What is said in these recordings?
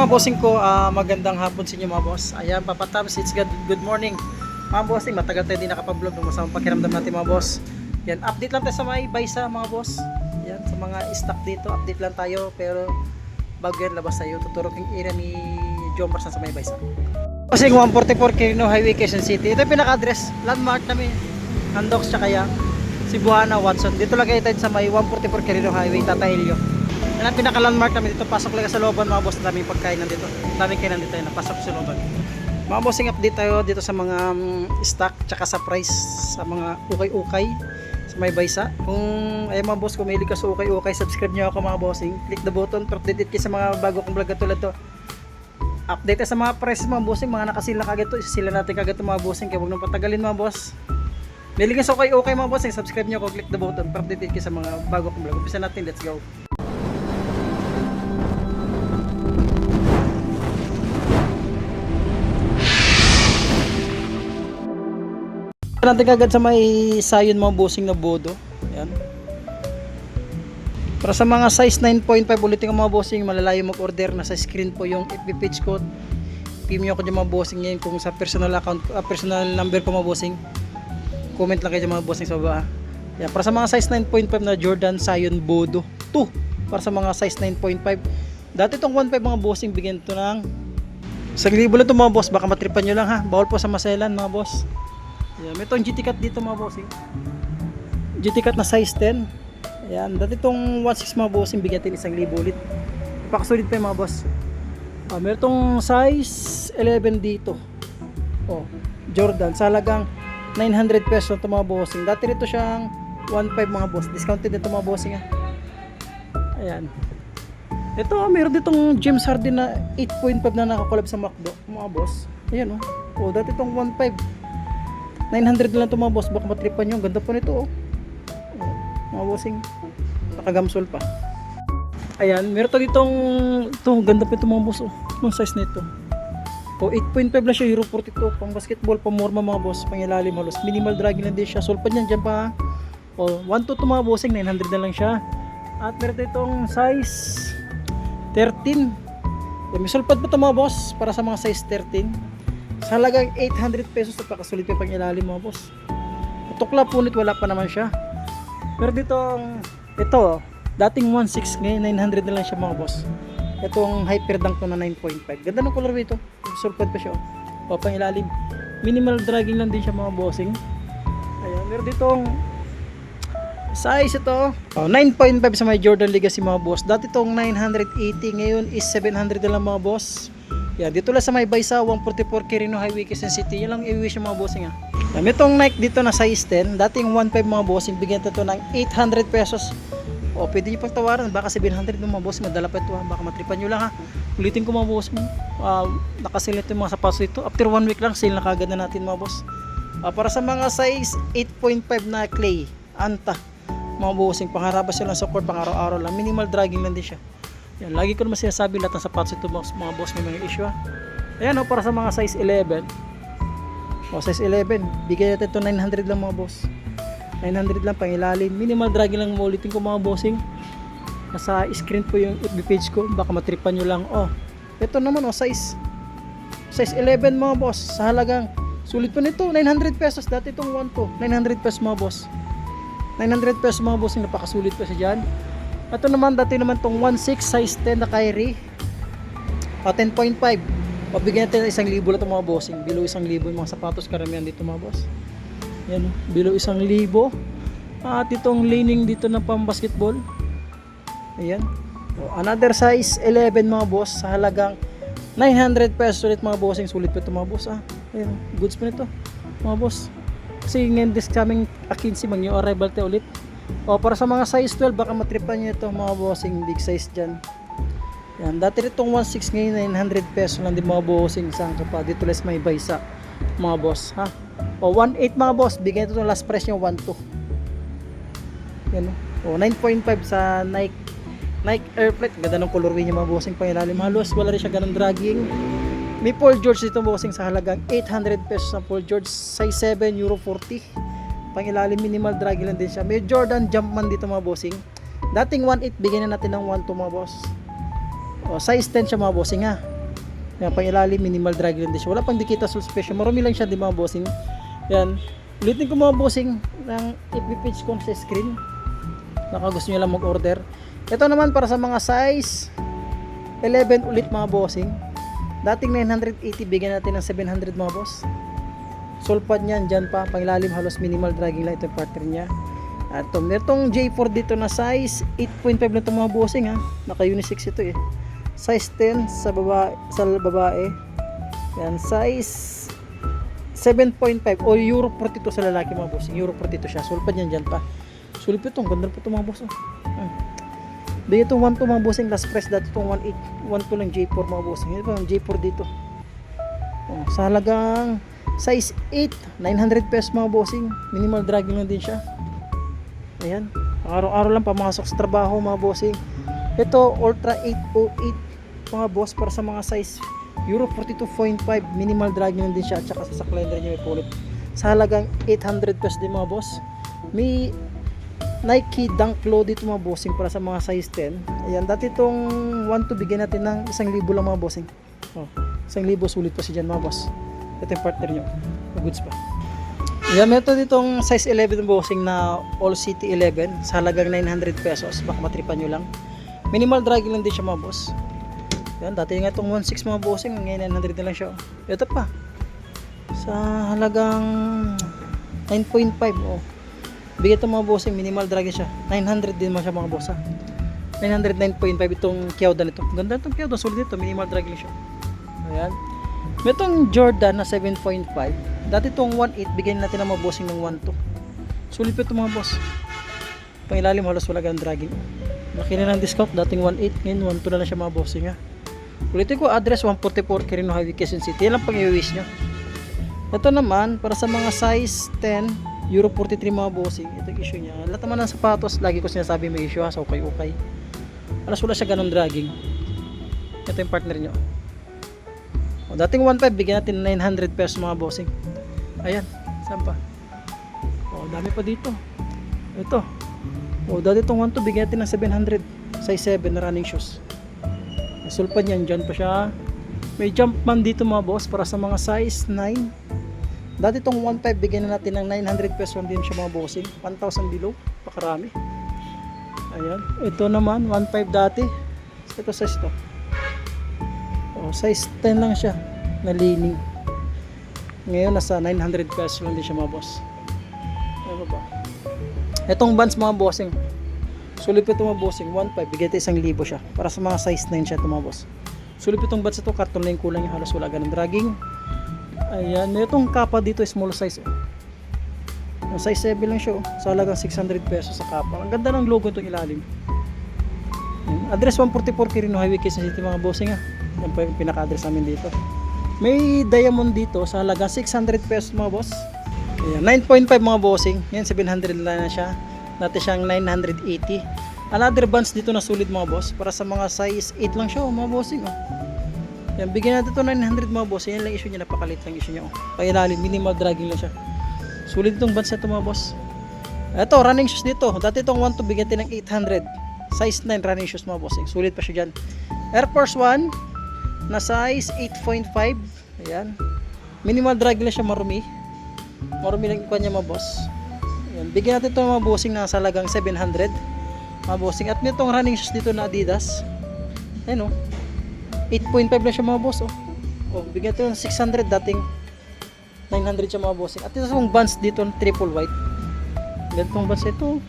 Mga bossing ko, magandang hapon sa inyo mga boss. Ayan, papatapos, it's good morning. Mga bossing, matagal tayo din nakapag-vlog ng masamang pakiramdam natin mga boss. Yan, update lang tayo sa may Baysa mga boss. Yan, sa mga stock dito, update lang tayo. Pero bago yan, labas tayo. Tuturo kong area ni Jomar sa may Baysa. Bossing, 144 Quirino Highway, Quezon City. Ito yung pinaka-address, landmark namin. Andox, tsaka kaya Cebuana, Watson. Dito lang kayo tayo sa may 144 Quirino Highway, Tatahilyo. Yan ang pinaka-landmark namin dito. Pasok lang sa looban mga boss. Daming pagkain nandito. Daming kainan dito. Yan, pasok sa looban. Mga bossing, update tayo dito sa mga stock tsaka sa price sa mga ukay-ukay sa may Baysa. Kung ay mga boss, kung may ka sa ukay-ukay, subscribe nyo ako mga bossing. Click the button para update kayo sa mga bago kong vlog tulad to. Update tayo sa mga prices mga bossing. Mga nakasila kagad to. Sila natin kagad to mga bossing. Kaya huwag nang patagalin mga boss. May ka sa ukay-ukay mga bossing. Subscribe nyo ako. Click the button para update kayo sa mga bago kong vlog. Umpisa natin. Let's go. Natin kagad sa may sayon mga bossing na bodo. Ayan. Para sa mga size 9.5 ulitin ko mga bossing, malalayo mag-order. Nasa screen po yung FB page ko. PM nyo ko dyan mga bossing ngayon kung sa personal account, personal number ko mga bossing. Comment lang kayo dyan mga bossing sa baba. Ayan. Para sa mga size 9.5 na Jordan Sayon Bodo 2. Para sa mga size 9.5. Dati itong 1.5 mga bossing, bigyan ito ng 1,000 lang ito mga boss. Baka matripan nyo lang ha. Bawal po sa maselan mga boss. Ayan, may itong GT Cut dito mga bossing. GT Cut na size 10. Ayan, dati itong 1.6 mga bossing, bigyan natin 1,000 ulit. Ipakasulit pa yung mga boss. Meron itong size 11 dito. Jordan, sa halagang 900 pesos ito mga bossing. Dati rito siyang 1.5 mga boss. Discounted ito mga bossing ha. Ayan. Ito, meron ditong James Harden na 8.5 na nakakolab sa McDo mga boss. Ayan dati itong 1.5. 900 lang ito mga boss, baka matripan nyo. Ganda po nito mga bossing, nakagamsol pa. Ayan, meron to ditong ganda pa ito mga boss mga size nito 8.5 lang siya, Euro 42 pang basketball, pang morma mga boss, pang ilalim halos, minimal dragging lang din siya, sulpad yan dyan pa 1 to 2 mga bossing, 900 na lang siya. At meron to itong size 13. May sulpad pa ito mga boss para sa mga size 13 sa halagang 800 pesos. Napakasulit pa pang ilalim mga boss. Tukla punit, wala pa naman siya. Pero dito dating 1.6 ngayon 900 na lang siya mga boss. Itong hyper dunk to na 9.5. Ganda ng color nito. Sulpad pa siya pang ilalim. Minimal dragging lang din siya mga bossing. Ayan, meron ditong size ito 9.5 sa may Jordan Legacy mga boss. Dati itong 980, ngayon is 700 na lang mga boss. Yan, dito lang sa may Baysa, 144 Quirino Highway, Quezon City. Yan lang i-wish yung mga bossing ha. Yan, itong Nike dito na size 10, dating 1.5 mga bossing, bigyan ito ng 800 pesos. Pwede nyo pang tawaran, baka 700 ng mga bossing, madala pa ito ha. Baka matripan nyo lang ha. Ulitin ko mga bossing, nakasil ito yung mga sapatos ito. After 1 week lang, sale na kagad na natin mga boss. Para sa mga size 8.5 na clay, anta, mga bossing, pangharabas sila sa court, pang araw-araw lang. Minimal dragging lang din siya. Yan, lagi ko naman sinasabi lahat ng sapatos ito mga boss, may mga issue ha. Ayan para sa mga size 11. Size 11, bigay natin ito 900 lang mga boss. 900 lang pang ilalim. Minimal dragging lang, ulitin ko mga bossing. Nasa screen po yung FB page ko, baka matripan nyo lang. Ito naman size 11 mga boss. Sa halagang, sulit po nito, 900 pesos. Dati itong 1 to, 900 pesos mga boss. 900 pesos mga bossing, napakasulit pa siya dyan. Ito naman, dati naman itong 1.6 size 10 na Kyrie 10.5. Pabigyan natin 1,000 lang ito mga bossing. Below 1,000 yung mga sapatos karamihan dito mga boss. Yan below 1,000. At itong laning dito na pang basketball. Ayan. Another size 11 mga boss sa halagang 900 pesos ulit mga bossing. Sulit pa ito mga boss Ayan, goods pa nito mga boss. Kasi ngayon this coming 15 mag-new arrival tayo ulit. Para sa mga size 12, baka matripan nyo ito mga bossing, big size dyan. Yan, dati itong 1.6 ngayon 900 pesos lang din mga bossing. Saan ka pa? Dito les may Baysa mga boss ha. 1.8 mga boss, bigyan ito ng last price nyo 1.2. Yan 9.5 sa Nike Air Flight. Ganda ng colorway niya mga bossing, pang ilalim halos, wala rin siya ganun dragging. May Paul George dito bossing sa halagang 800 pesos na Paul George, size 7, Euro 40. Pang ilalim, minimal dragging lang din siya. May Jordan Jumpman dito mga bossing. Dating 1.8, bigyan na natin ng 1.2 mga boss. Size 10 siya mga bossing ha. Yan, pang ilalim, minimal drag lang din siya. Wala pang dikita suspension. Marami lang siya, di mga bossing. Yan. Ulitin ko mga bossing ng FB page ko sa screen. Baka gusto nyo lang mag-order. Ito naman para sa mga size 11 ulit mga bossing. Dating 980, bigyan natin ng 700 mga boss. Sulpad niyan, dyan pa. Pang ilalim, halos minimal dragging lang ito yung partner niya. At itong J4 dito na size 8.5 lang itong mga bossing ha. Naka unisex ito eh. Size 10 sa babae. Yan, size 7.5 o Euro 42 sa lalaki mga bossing. Euro 42 siya. Sulpad niyan dyan pa. Sulit itong ganda po itong mga boss. Bigyan itong 1.2 mga bossing. Last price dati itong 1.8. 1.2 lang J4 mga bossing. Ito pa J4 dito. Sa halagang size 8, 900 pesos mga bossing. Minimal dragging lang din siya. Ayan. Araw-araw lang pamasok sa trabaho mga bossing. Ito Ultra 808 mga boss para sa mga size Euro 42.5. Minimal dragging lang din siya. At saka sa saklender niya may pulot. Sa halagang 800 pesos din mga boss. May Nike Dunk Low dito mga bossing para sa mga size 10. Ayan. Dati itong 1.2 bigyan natin ng 1,000 lang mga bossing. 1,000 sulit pa si dyan mga boss. Ito yung partner nyo. Goods pa. Yan, meron ditong size 11 bossing na All City 11 sa halagang 900 pesos. Baka matripan nyo lang. Minimal dragging lang din siya mga boss. Yan, dati nga itong 1.6 mga bossing. Ngayon 900 na lang siya. Ito pa. Sa halagang 9.5. Bigyan ito mga bossing. Minimal dragging siya. 900 din mo siya mga boss ha. 909.5 itong Kyodan ito. Ganda itong Kyodan. Solid ito. Minimal dragging siya. Ayan. May itong Jordan na 7.5. Dati itong 1.8, bigyan natin ng mga bossing ng 1.2. Sulit pa ito mga boss. Pangilalim halos wala ganang dragging. Laki na ng discount. Dating 1.8, ngayon 1.2 na lang siya mga bossing ha. Ulitin ko, address 144 Quirino Highway, Quezon City. Yan lang pang i-wish nyo. Ito naman, para sa mga size 10, Euro 43 mga bossing. Ito yung issue niya. Lahat naman ng sapatos, lagi ko sinasabi may issue ha. So okay. Alas wala siya ganong dragging. Ito yung partner nyo. Dating 1.5, bigyan natin 900 pesos mga bossing. Ayan, saan pa? Dami pa dito. Ito. Dati itong 1.2, bigyan natin ng 700. Size 7 na running shoes. Sulpan yan, dyan pa siya. May Jumpman dito mga boss para sa mga size 9. Dati itong 1.5, bigyan na natin ng 900 pesos din siya mga bossing. 1,000 below, pakarami. Ayan, ito naman 1.5 dati. Ito size to. Size 10 lang siya na lining. Ngayon nasa 900 pesos lang din siya mga boss. Ano ba? Itong bands mga bossing. Sulit pa ito mga bossing. 1.5 bigay ito 1,000 siya. Para sa mga size 9 siya ito mga boss. Sulit pa itong bands ito. Karton na yung kulang niya. Halos wala ganun dragging. Ayan. May itong kapa dito small size. Size 7 lang siya. Sa halagang 600 pesos sa kapa. Ang ganda ng logo itong ilalim. Address 144 Quirino Highway, Quezon City mga bossing ha. Yan po yung pinaka-address namin dito. May diamond dito sa halaga 600 pesos mga boss. Ayan, 9.5 mga bossing. Yan 700 lang na siya. Dati siyang 980. Another bands dito na sulit mga boss. Para sa mga size 8 lang siya mga bossing. Yan, bigyan natin ito 900 mga boss. Yan lang issue niya. Napakalit lang issue niya. Pailalim, minimal dragging lang siya. Sulit itong bands na ito mga boss. Ito, running shoes dito. Dati itong 1 to bigyan natin ng 800. Size 9 running shoes mga bossing. Sulit pa siya dyan. Air Force 1 na size 8.5. Ayan. Minimal drag lang siya, marumi. Marumi lang ikuha niya mga boss. Ayan. Bigyan natin ito mga bossing na sa halagang 700. Mga bossing. At nitong running shoes dito na Adidas. Ayan o. 8.5 lang siya mga boss. Bigyan natin ng 600. Dating 900 siya mga bossing. At ito yung bands dito na triple white. Ganitong bands ito.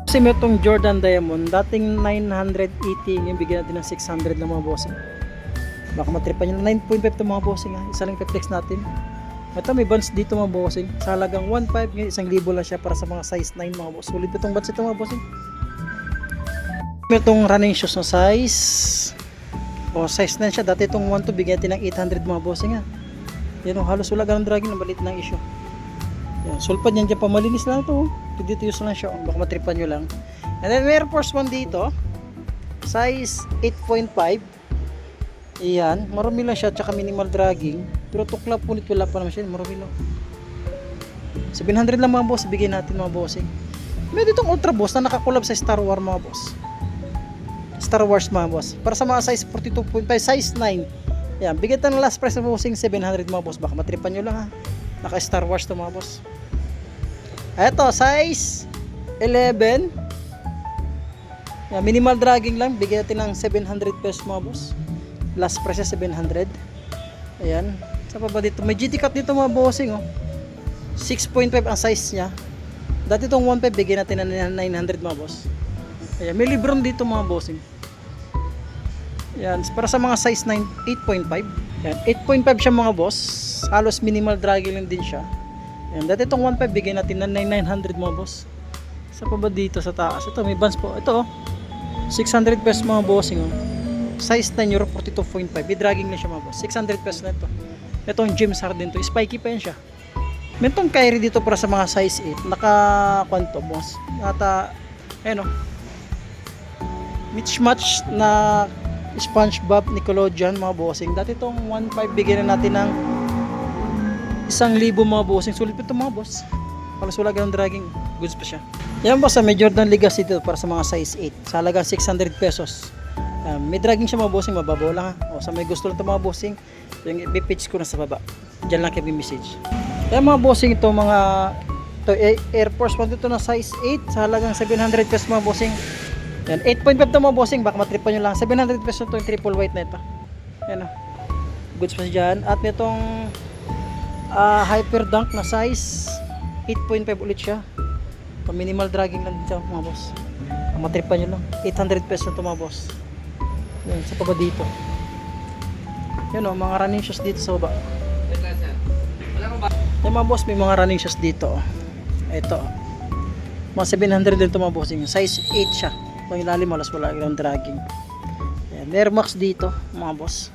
Kasi may itong Jordan Diamond, dating 980, yung bigyan natin ng 600 na mga bossing. Baka matripan nyo, 9.5 ito mga bossing ha. Isa lang i-flex natin. Ito may bands dito mga bossing, sa halagang 1.5, ngayon 1,000 lang siya para sa mga size 9 mga boss. Sulit itong bands ito mga bossing. May itong running shoes na size, size 9 siya, dati itong 1 to bigyan natin ng 800 mga bossing ha. Yan halos wala ganang dragging, ang balit ng issue. Yan, sulpad yan dyan pa, malinis lang ito. Dito use lang siya, baka matripan nyo lang. And then may Air Force 1 dito, size 8.5. Iyan, marami lang siya, tsaka minimal dragging. Pero tuklap punit wala pa naman siya, marami lang. 700 lang mga boss, bigyan natin mga bossing. May ditong Ultra Boss na nakakulab sa Star Wars mga boss. Star Wars mga boss. Para sa mga size 42.5, size 9. Yan, bigyan tayo ng last price na bossing 700 mga boss. Baka matripan nyo lang ha. Naka Star Wars to mga boss. Eto, size 11. Yan, minimal dragging lang. Bigyan natin ng 700 pesos mga boss. Last price na 700. Ayan. Sa pa ba dito? May GT cut dito mga bossing oh. 6.5 ang size niya. Dati itong 1.5 bigyan natin ng 900 mga boss. Ayan, may Lebron dito mga bossing. Yan, para sa mga size 9, 8.5. Yan, 8.5 siya mga boss. Halos minimal dragging lang din siya. Yan, dati itong 1.5 bigyan natin ng 900 mga boss. Sa pa ba dito sa taas? Ito, may bands po. Ito oh. 600 pesos mga bossing oh. Size 9 euro 42.5. May dragging na siya mga boss. 600 pesos na ito. Itong James Harden to. Spiky pa yan siya. May itong Kyrie dito para sa mga size 8. Naka-kwanto boss. Nata, ayun oh. Match na SpongeBob Nickelodeon mga bossing. Dati itong 1.5 bigyan na natin ng 1,000 mga bossing. Sulit pa ito mga boss. Halos wala ganun dragging. Goods pa siya. Yan boss, may Jordan Legacy dito para sa mga size 8. Sa halagang 600 pesos. May dragging siya mga bossing. Mababaw lang ha. O, sa may gusto lang ito mga bossing, yung i-pitch ko na sa baba. Diyan lang kayo message. Yan mga bossing, ito mga ito, Air Force 1 dito na size 8. Sa halagang 700 pesos mga bossing. Yan, 8.5 to mga bossing, baka matripan nyo lang. 700 pesos ito yung triple white na ito. Yan o. Goods pa dyan. At nitong Hyper Dunk na size 8.5 ulit siya. Minimal dragging lang dito mga boss. Matripan nyo lang. 800 pesos ito mga boss. Yan, sa baba dito. Yan o, mga running shoes dito sa baba. Yan mga boss, may mga running shoes dito. Ito. Mga 700 din ito mga bossing. Size 8 siya. Pang ilalim malas wala yung dragging. Ayan, Air Max dito mga boss.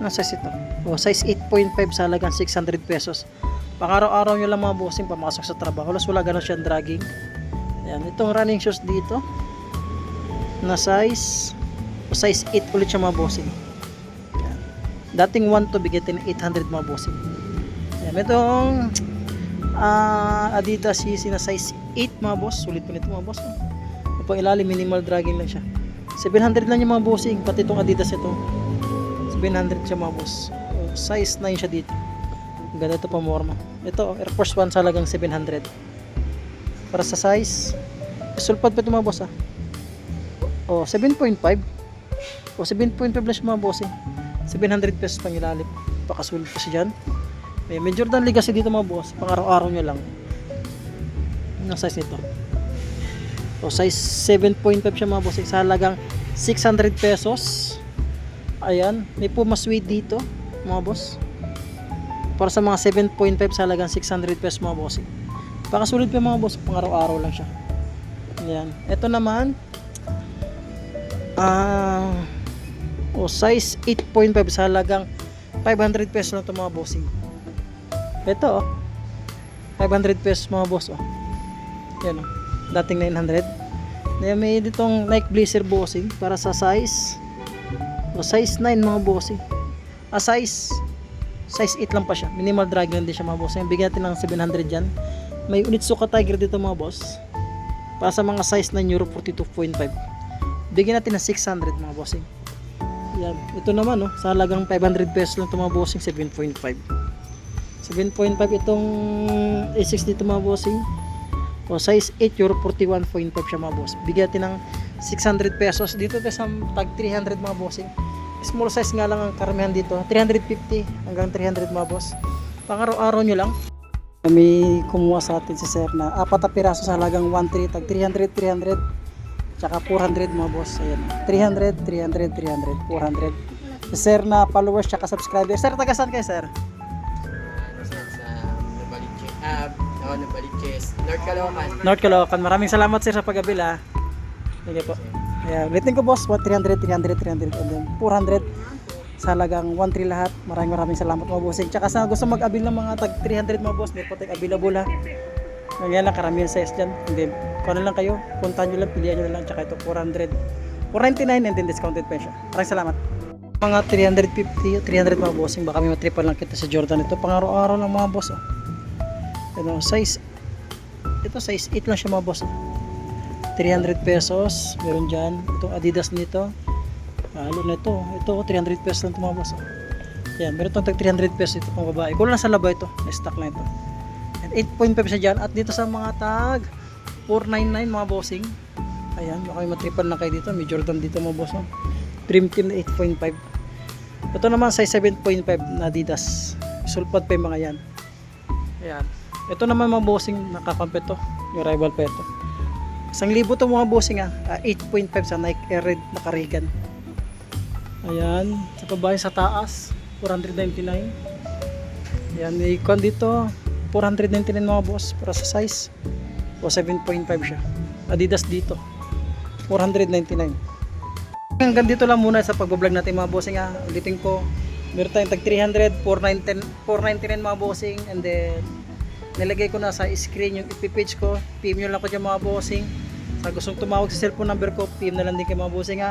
Anong size ito? O, size 8.5 sa halagang 600 pesos. Pang araw-araw nyo lang mga bossing pamasok sa trabaho. Halos wala ganun siyang dragging. Ayan, itong running shoes dito na size 8 ulit siya mga bossing. Ayan. Dating 1 to bigyan 800 mga bossing. Ayan, itong Adidas Yeezy na size 8 mga boss. Sulit po nito mga boss. Pang ilalim minimal dragging lang siya. 700 lang yung mga bossing. Pati itong Adidas ito 700 siya mga boss. Size 9 siya dito. Ganda ito pa morma. Ito Air Force 1 sa halagang 700. Para sa size sulpad pa ito mga boss 7.5. 7.5 lang siya mga bossing. 700 pesos pang ilalim. Pakasulit pa siya dyan. May Jordan Legacy dito mga boss. Pang araw-araw nyo lang. Ang size nito size 7.5 siya mga bossing. Sa halagang 600 pesos. Ayan. May Puma Suede dito mga boss. Para sa mga 7.5 sa halagang 600 pesos mga bossing. Pakasulit pa mga boss. Pang araw-araw lang siya. Ayan. Ito naman size 8.5 sa halagang 500 pesos lang ito mga bossing. Ito 500 pesos mga boss yan dating 900. May ditong Nike Blazer bossing para sa size size 9 mga bossing. Size 8 lang pa siya. Minimal drag lang din siya mga bossing. Bigyan natin ng 700 dyan. May Onitsuka Tiger dito mga boss. Para sa mga size 9 euro 42.5. Bigyan natin ng 600 mga bossing. Yan. Ito naman sa halagang 500 pesos lang ito mga bossing. 7.5 itong A6 dito mga bossing. Size 8 euro 41.5 siya mga boss. Bigyan natin ng 600 pesos. Dito tayo sa tag 300 mga bossing. Small size nga lang ang karamihan dito. 350 hanggang 300 mga boss. Pang araw-araw nyo lang. May kumuha sa atin si sir na 4 na piraso sa halagang 1.3 tag 300 tsaka 400 mga boss. Ayan. 300 400 si sir na followers tsaka subscribers. Sir, taga saan kayo sir? Nabaliches, North Caloocan. North Caloocan. Maraming salamat sir sa pag-abila. Sige po. Ayan. Rating ko boss 300 and then 400 sa halagang 1.3 lahat. Maraming salamat mga bossing. Tsaka sa gusto mag-abil ng mga tag 300 mga boss, may po tag available ha. Ngayon lang karamihan size dyan. And then kung ano lang kayo, puntahan nyo lang, pilihan nyo lang. Tsaka ito 499 and then discounted pa siya. Maraming salamat. Mga 300 mga bossing. Baka may matripan lang kita sa Jordan. Ito pang araw-araw lang mga boss size 8 lang siya mga boss. 300 pesos. Meron dyan. Itong Adidas nito. Halo na ito. Ito, 300 pesos lang ito mga boss. Yan, meron itong tag 300 pesos ito pang babae. Kulang na sa laba ito. Na-stock na ito. And 8.5 siya dyan. At dito sa mga tag 499 mga bossing. Ayan, baka may matripan na kayo dito. May Jordan dito mga boss. Dream Team na 8.5. Ito naman size 7.5 na Adidas. Sulpat pa yung mga yan. Ayan. Ito naman mga bossing, nakakampet to. Yung rival pa ito. 1,000 to mga bossing 8.5 sa Nike Air Red na Karigan. Ayan. Sa babae sa taas, 499. Ayan. May icon dito, 499 mga boss para sa size. O 7.5 siya. Adidas dito, 499. Hanggang dito lang muna sa pag-vlog natin mga bossing Ulitin ko, meron tayong tag 300, 499 mga bossing. And then nilagay ko na sa screen yung FB page ko. PM nyo lang ko dyan mga bossing. Sa gustong tumawag sa cellphone number ko, PM na lang din kayo mga bossing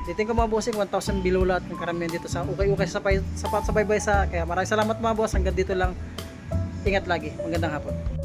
Dito ko mga bossing, 1,000 below lahat ng karamihan dito sa ukay-ukay sa baybay sa. Kaya maraming salamat mga boss. Hanggang dito lang. Ingat lagi. Magandang hapon.